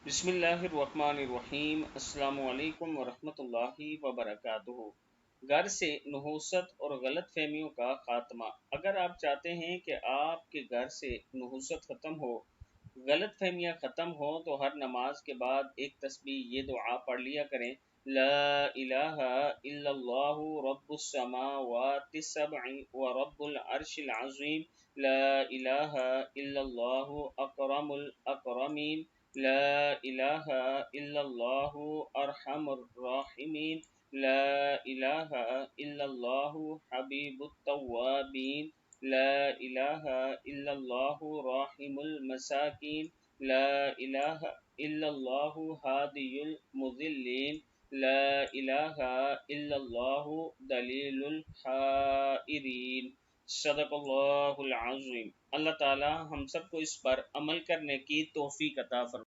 बिस्मिल्लाहिर्रहमानिर्रहीम। अस्सलामु अलैकुम वरहमतुल्लाहि वबरकातुहू। घर से नहुसत और गलत फहमियों का खात्मा। अगर आप चाहते हैं कि आपके घर से नहुसत ख़त्म हो, गलत फहमियाँ ख़त्म हो, तो हर नमाज के बाद एक तस्बीह ये दुआ पढ़ लिया करें। ला इलाहा इल्लल्लाहु रब्बुस समावाति सब'i व रब्बुल अर्शिल अज़ीम। ला इलाहा इल्लल्लाहु अकरमुल अकरमीन। ला इलाहा इल्लल्लाहु अरहमुर राहिमीन। ला इलाहा इल्लल्लाहु हबीबुत तव्वाबीन। ला इलाहा इल्लल्लाहु राहिमुल मसाकीन। ला इलाहा इल्लल्लाहु हादियुल मुज़िल्लीन। ला इलाहा इल्लल्लाहु दलीलुल हाइरीन। सदक़ल्लाहुल अज़ीम। अल्लाह ताला हम सबको इस पर अमल करने की तौफ़ीक़ अता फरमाए।